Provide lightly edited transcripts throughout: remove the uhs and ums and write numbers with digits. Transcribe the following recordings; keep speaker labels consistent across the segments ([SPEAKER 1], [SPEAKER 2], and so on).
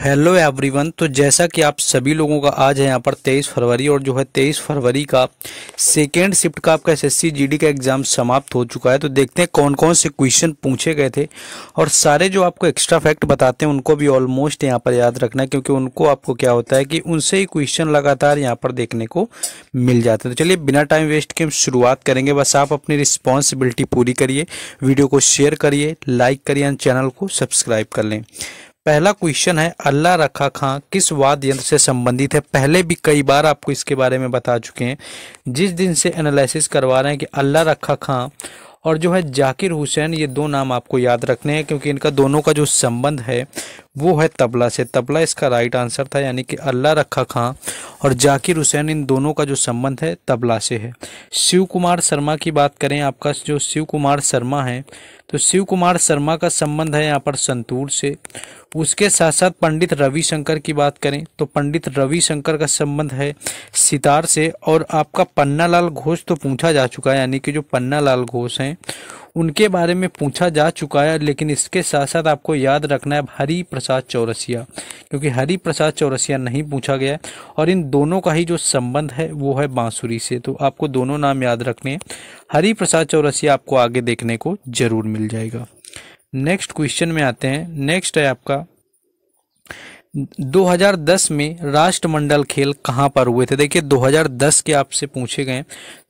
[SPEAKER 1] Hello everyone. तो जैसा कि आप सभी लोगों का आज है यहाँ पर 23 फरवरी और जो है 23 फरवरी का सेकेंड शिफ्ट का आपका एसएससी जीडी का एग्जाम समाप्त हो चुका है। तो देखते हैं कौन कौन से क्वेश्चन पूछे गए थे और सारे जो आपको एक्स्ट्रा फैक्ट बताते हैं उनको भी ऑलमोस्ट यहाँ पर याद रखना है, क्योंकि उनको आपको क्या होता है कि उनसे ही क्वेश्चन लगातार यहाँ पर देखने को मिल जाते हैं। तो चलिए बिना टाइम वेस्ट के हम शुरुआत करेंगे। बस आप अपनी रिस्पॉन्सिबिलिटी पूरी करिए, वीडियो को शेयर करिए, लाइक करिए और चैनल को सब्सक्राइब कर लें। पहला क्वेश्चन है, अल्लाह रखा खां किस वाद्य यंत्र से संबंधित है। पहले भी कई बार आपको इसके बारे में बता चुके हैं। जिस दिन से एनालिसिस करवा रहे हैं कि अल्लाह रखा खां और जो है जाकिर हुसैन, ये दो नाम आपको याद रखने हैं, क्योंकि इनका दोनों का जो संबंध है वो है तबला से। तबला इसका राइट आंसर था, यानी कि अल्लाह रखा खां और जाकिर हुसैन इन दोनों का जो संबंध है तबला से है। शिव कुमार शर्मा की बात करें, आपका जो शिव कुमार शर्मा है तो शिव कुमार शर्मा का संबंध है यहाँ पर संतूर से। उसके साथ साथ पंडित रविशंकर की बात करें तो पंडित रविशंकर का संबंध है सितार से। और आपका पन्नालाल घोष तो पूछा जा चुका है, यानी कि जो पन्नालाल घोष हैं उनके बारे में पूछा जा चुका है, लेकिन इसके साथ साथ आपको याद रखना है हरि प्रसाद चौरसिया, क्योंकि हरि प्रसाद चौरसिया नहीं पूछा गया है। और इन दोनों का ही जो संबंध है वो है बांसुरी से। तो आपको दोनों नाम याद रखने हैं। हरि प्रसाद चौरसिया आपको आगे देखने को जरूर मिल जाएगा। नेक्स्ट क्वेश्चन में आते हैं। नेक्स्ट है आपका 2010 में राष्ट्रमंडल खेल कहाँ पर हुए थे। देखिए 2010 के आपसे पूछे गए।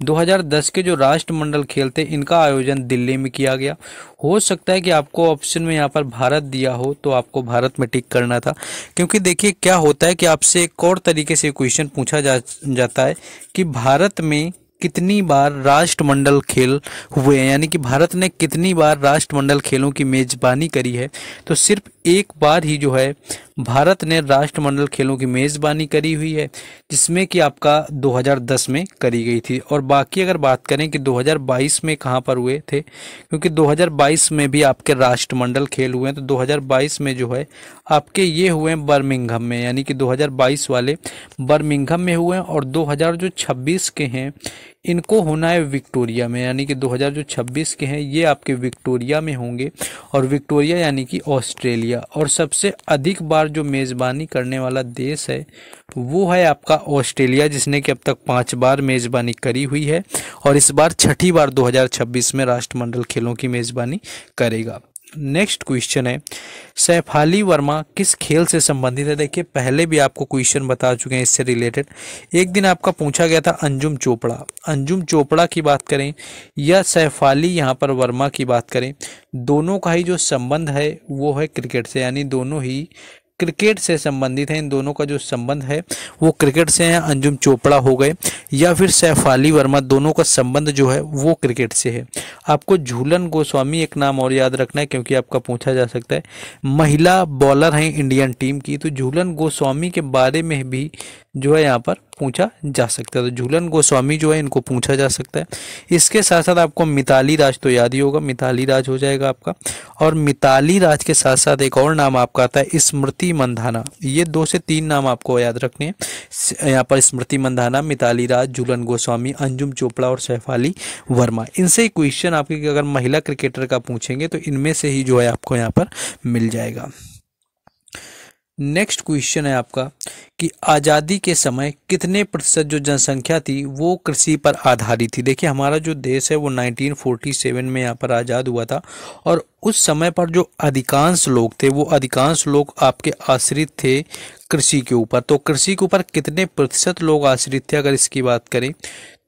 [SPEAKER 1] 2010 के जो राष्ट्रमंडल खेल थे इनका आयोजन दिल्ली में किया गया। हो सकता है कि आपको ऑप्शन में यहाँ पर भारत दिया हो तो आपको भारत में टिक करना था, क्योंकि देखिए क्या होता है कि आपसे एक और तरीके से क्वेश्चन पूछा जाता है कि भारत में कितनी बार राष्ट्रमंडल खेल हुए हैं, यानी कि भारत ने कितनी बार राष्ट्रमंडल खेलों की मेजबानी करी है। तो सिर्फ एक बार ही जो है भारत ने राष्ट्रमंडल खेलों की मेजबानी करी हुई है, जिसमें कि आपका 2010 में करी गई थी। और बाकी अगर बात करें कि 2022 में कहाँ पर हुए थे, क्योंकि 2022 में भी आपके राष्ट्रमंडल खेल हुए हैं। तो 2022 में जो है आपके ये हुए हैं बर्मिंघम में, यानी कि 2022 वाले बर्मिंघम में हुए हैं। और 2026 के हैं इनको होना है विक्टोरिया में, यानी कि 2026 के हैं ये आपके विक्टोरिया में होंगे। और विक्टोरिया यानी कि ऑस्ट्रेलिया। और सबसे अधिक बार जो मेज़बानी करने वाला देश है वो है आपका ऑस्ट्रेलिया, जिसने कि अब तक 5 बार मेज़बानी करी हुई है और इस बार छठी बार 2026 में राष्ट्रमंडल खेलों की मेज़बानी करेगा। नेक्स्ट क्वेश्चन है, सैफाली वर्मा किस खेल से संबंधित है। देखिए पहले भी आपको क्वेश्चन बता चुके हैं इससे रिलेटेड। एक दिन आपका पूछा गया था अंजुम चोपड़ा। अंजुम चोपड़ा की बात करें या सैफाली यहाँ पर वर्मा की बात करें, दोनों का ही जो संबंध है वो है क्रिकेट से, यानी दोनों ही क्रिकेट से संबंधित है। इन दोनों का जो संबंध है वो क्रिकेट से है। अंजुम चोपड़ा हो गए या फिर सैफाली वर्मा, दोनों का संबंध जो है वो क्रिकेट से है। आपको झूलन गोस्वामी एक नाम और याद रखना है, क्योंकि आपका पूछा जा सकता है, महिला बॉलर हैं इंडियन टीम की। तो झूलन गोस्वामी के बारे में भी जो है यहाँ पर पूछा जा सकता है। तो झूलन गोस्वामी जो है इनको पूछा जा सकता है। इसके साथ साथ आपको मिताली राज तो याद ही होगा, मिताली राज हो जाएगा आपका। और मिताली राज के साथ साथ एक और नाम आपका आता है स्मृति मंधाना। ये 2 से 3 नाम आपको याद रखने हैं यहाँ पर, स्मृति मंधाना, मिताली राज, झूलन गोस्वामी, अंजुम चोपड़ा और सैफाली वर्मा। इनसे ही क्वेश्चन आपके अगर महिला क्रिकेटर का पूछेंगे तो इनमें से ही जो है आपको यहाँ पर मिल जाएगा। नेक्स्ट क्वेश्चन है आपका कि आज़ादी के समय कितने प्रतिशत जो जनसंख्या थी वो कृषि पर आधारित थी। देखिए हमारा जो देश है वो 1947 में यहाँ पर आज़ाद हुआ था और उस समय पर जो अधिकांश लोग थे वो अधिकांश लोग आपके आश्रित थे कृषि के ऊपर। तो कृषि के ऊपर कितने प्रतिशत लोग आश्रित थे अगर इसकी बात करें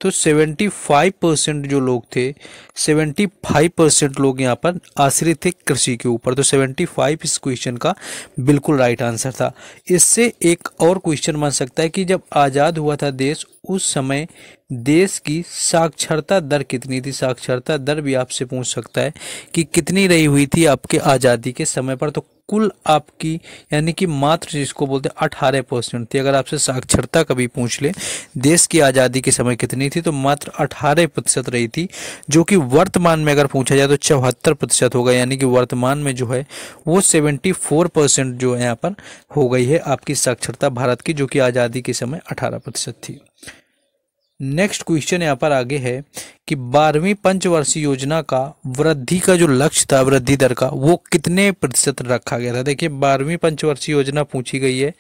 [SPEAKER 1] तो 75% जो लोग थे, 75% लोग यहाँ पर आश्रित थे कृषि के ऊपर। तो 75 इस क्वेश्चन का बिल्कुल राइट आंसर था। इससे एक और क्वेश्चन बन सकता है कि जब आज़ाद हुआ था देश उस समय देश की साक्षरता दर कितनी थी। साक्षरता दर भी आपसे पूछ सकता है कि कितनी रही हुई थी आपके आज़ादी के समय पर। तो कुल आपकी यानी कि मात्र जिसको बोलते हैं 18% थी। अगर आपसे साक्षरता कभी पूछ ले देश की आज़ादी के समय कितनी थी तो मात्र 18% रही थी, जो कि वर्तमान में अगर पूछा जाए तो 74% होगा। यानी कि वर्तमान में जो है वो 74% जो है यहाँ पर हो गई है आपकी साक्षरता भारत की, जो कि आज़ादी के समय 18% थी। नेक्स्ट क्वेश्चन यहाँ पर आगे है कि 12वीं पंचवर्षीय योजना का वृद्धि का जो लक्ष्य था, वृद्धि दर का, वो कितने प्रतिशत रखा गया था। देखिए 12वीं पंचवर्षीय योजना पूछी गई है,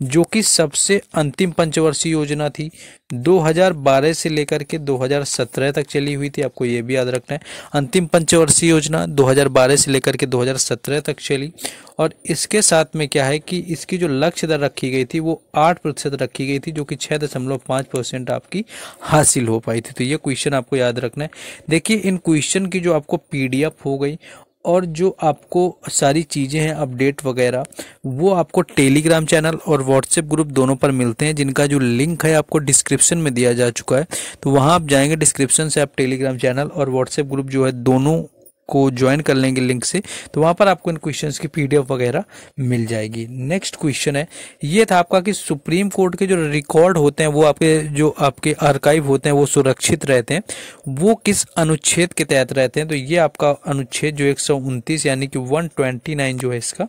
[SPEAKER 1] जो कि सबसे अंतिम पंचवर्षीय योजना थी, 2012 से लेकर के 2017 तक चली हुई थी। आपको ये भी याद रखना है, अंतिम पंचवर्षीय योजना 2012 से लेकर के 2017 तक चली। और इसके साथ में क्या है कि इसकी जो लक्ष्य दर रखी गई थी वो 8% रखी गई थी, जो कि 6.5% आपकी हासिल हो पाई थी। तो ये क्वेश्चन आपको याद रखना है। देखिए इन क्वेश्चन की जो आपको PDF हो गई और जो आपको सारी चीज़ें हैं अपडेट वगैरह, वो आपको टेलीग्राम चैनल और व्हाट्सएप ग्रुप दोनों पर मिलते हैं, जिनका जो लिंक है आपको डिस्क्रिप्शन में दिया जा चुका है। तो वहाँ आप जाएंगे, डिस्क्रिप्शन से आप टेलीग्राम चैनल और व्हाट्सएप ग्रुप जो है दोनों को ज्वाइन कर लेंगे लिंक से, तो वहाँ पर आपको इन क्वेश्चंस की PDF वगैरह मिल जाएगी। नेक्स्ट क्वेश्चन है, ये था आपका कि सुप्रीम कोर्ट के जो रिकॉर्ड होते हैं, वो आपके आर्काइव होते हैं, वो सुरक्षित रहते हैं, वो किस अनुच्छेद के तहत रहते हैं। तो ये आपका अनुच्छेद जो 129 यानी कि 129 जो है इसका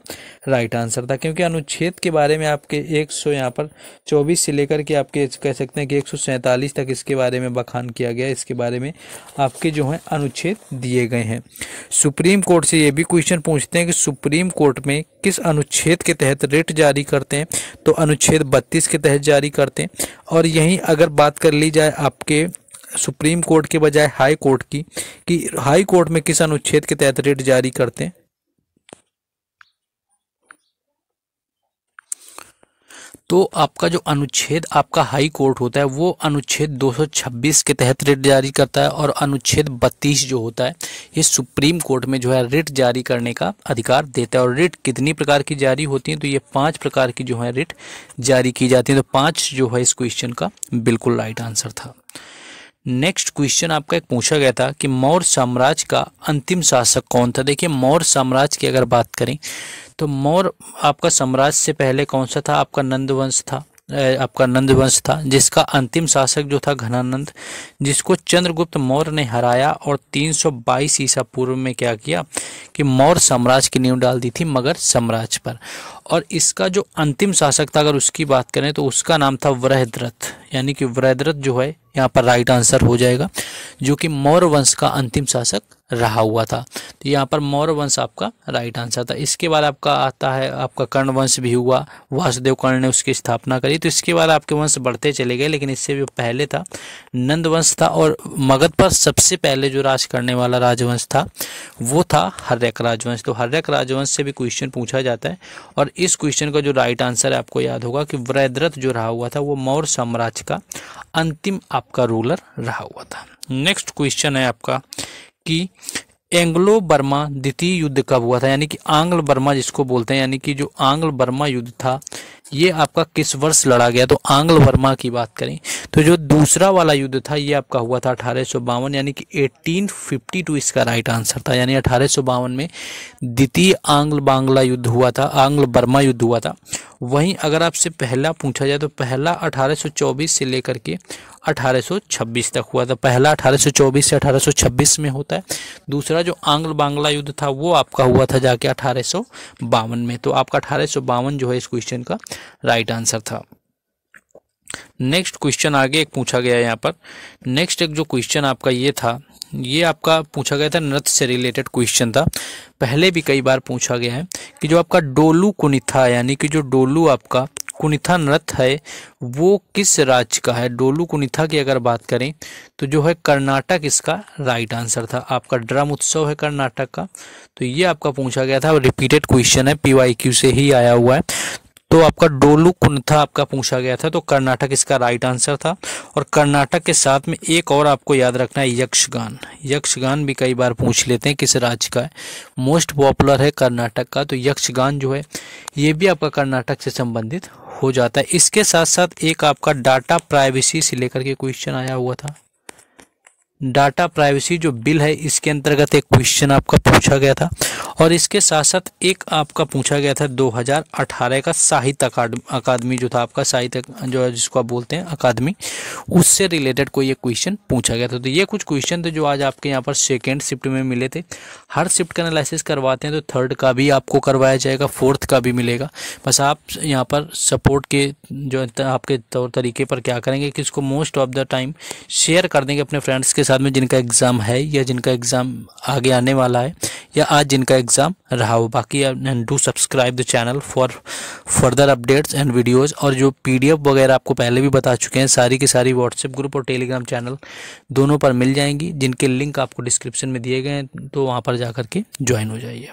[SPEAKER 1] राइट आंसर था, क्योंकि अनुच्छेद के बारे में आपके 100 यहाँ पर 24 से लेकर के आपके कह सकते हैं कि 147 तक इसके बारे में बखान किया गया, इसके बारे में आपके जो है अनुच्छेद दिए गए हैं। सुप्रीम कोर्ट से ये भी क्वेश्चन पूछते हैं कि सुप्रीम कोर्ट में किस अनुच्छेद के तहत रिट जारी करते हैं। तो अनुच्छेद 32 के तहत जारी करते हैं। और यहीं अगर बात कर ली जाए आपके सुप्रीम कोर्ट के बजाय हाई कोर्ट की, कि हाई कोर्ट में किस अनुच्छेद के तहत रिट जारी करते हैं, तो आपका जो अनुच्छेद आपका हाई कोर्ट होता है वो अनुच्छेद 226 के तहत रिट जारी करता है। और अनुच्छेद 32 जो होता है ये सुप्रीम कोर्ट में जो है रिट जारी करने का अधिकार देता है। और रिट कितनी प्रकार की जारी होती है, तो ये 5 प्रकार की जो है रिट जारी की जाती है। तो 5 जो है इस क्वेश्चन का बिल्कुल राइट आंसर था। नेक्स्ट क्वेश्चन आपका एक पूछा गया था कि मौर्य साम्राज्य का अंतिम शासक कौन था। देखिए मौर्य साम्राज्य की अगर बात करें तो मौर्य आपका साम्राज्य से पहले कौन सा था, आपका नंद वंश था, आपका नंद वंश था, जिसका अंतिम शासक जो था घनानंद, जिसको चंद्रगुप्त मौर्य ने हराया और 322 ईसा पूर्व में क्या किया कि मौर्य साम्राज्य की नींव डाल दी थी मगध साम्राज्य पर। और इसका जो अंतिम शासक था अगर उसकी बात करें तो उसका नाम था वृहद्रथ, यानी कि वृहद्रथ जो है यहाँ पर राइट आंसर हो जाएगा, जो कि मौर्य वंश का अंतिम शासक रहा हुआ था। तो यहाँ पर मौर्य वंश आपका राइट आंसर था। इसके बाद आपका आता है आपका कर्ण वंश भी हुआ, वासुदेव कर्ण ने उसकी स्थापना करी। तो इसके बाद आपके वंश बढ़ते चले गए, लेकिन इससे जो पहले था नंद वंश था। और मगध पर सबसे पहले जो राज करने वाला राजवंश था वो था हर्यक राजवंश। तो हर्यक राजवंश से भी क्वेश्चन पूछा जाता है। और इस क्वेश्चन का जो राइट आंसर है आपको याद होगा कि वृहद्रथ जो रहा हुआ था वो मौर्य साम्राज्य का अंतिम आपका रूलर रहा हुआ था। नेक्स्ट क्वेश्चन है आपका कि एंग्लो बर्मा द्वितीय युद्ध कब हुआ था, यानी कि आंग्ल बर्मा जिसको बोलते हैं, यानी कि जो आंग्ल बर्मा युद्ध था ये आपका किस वर्ष लड़ा गया। तो आंग्ल बर्मा की बात करें तो जो दूसरा वाला युद्ध था ये आपका हुआ था 1852, यानी कि 1852 इसका राइट आंसर था। यानी 1852 में द्वितीय आंग्ल बांग्ला युद्ध हुआ था, आंग्ल बर्मा युद्ध हुआ था। वहीं अगर आपसे पहला पूछा जाए तो पहला 1824 से लेकर के 1826 तक हुआ था। पहला 1824 से 1826 में होता है। दूसरा जो आंग्ल बांग्ला युद्ध था वो आपका हुआ था जाके 1852 में। तो आपका 1852 जो है इस क्वेश्चन का राइट आंसर था। नेक्स्ट क्वेश्चन आगे एक पूछा गया है यहाँ पर। नेक्स्ट एक जो क्वेश्चन आपका ये था, ये आपका पूछा गया था नृत्य से रिलेटेड क्वेश्चन था। पहले भी कई बार पूछा गया है कि जो आपका डोलू कुनिथा, यानी कि जो डोलू आपका कुनिथा नृत्य है वो किस राज्य का है। डोलू कुनिथा की अगर बात करें तो जो है कर्नाटक इसका राइट आंसर था। आपका ड्रम उत्सव है कर्नाटक का। तो ये आपका पूछा गया था, रिपीटेड क्वेश्चन है, PYQ से ही आया हुआ है। तो आपका डोलू कुनिथा आपका पूछा गया था, तो कर्नाटक इसका राइट आंसर था। और कर्नाटक के साथ में एक और आपको याद रखना है यक्षगान। यक्षगान भी कई बार पूछ लेते हैं किस राज्य का है, मोस्ट पॉपुलर है कर्नाटक का। तो यक्षगान जो है ये भी आपका कर्नाटक से संबंधित हो जाता है। इसके साथ साथ एक आपका डाटा प्राइवेसी से लेकर के क्वेश्चन आया हुआ था। डाटा प्राइवेसी जो बिल है इसके अंतर्गत एक क्वेश्चन आपका पूछा गया था। और इसके साथ साथ एक आपका पूछा गया था 2018 का साहित्य अकादमी जो था आपका, साहित्य जो है जिसको आप बोलते हैं अकादमी, उससे रिलेटेड कोई एक क्वेश्चन पूछा गया था। तो ये कुछ क्वेश्चन थे जो आज आपके यहाँ पर सेकेंड शिफ्ट में मिले थे। हर शिफ्ट का एनालिसिस करवाते हैं, तो थर्ड का भी आपको करवाया जाएगा, फोर्थ का भी मिलेगा। बस आप यहाँ पर सपोर्ट के जो आपके तौर तरीके पर क्या करेंगे कि इसको most of the time share कर देंगे अपने फ्रेंड्स के साथ, साथ में जिनका एग्ज़ाम है या जिनका एग्ज़ाम आगे आने वाला है या आज जिनका एग्ज़ाम रहा हो। बाकी do subscribe the channel for further updates and videos. और जो PDF वगैरह आपको पहले भी बता चुके हैं, सारी की सारी व्हाट्सएप ग्रुप और टेलीग्राम चैनल दोनों पर मिल जाएंगी, जिनके लिंक आपको डिस्क्रिप्शन में दिए गए हैं, तो वहाँ पर जा कर के ज्वाइन हो जाइए।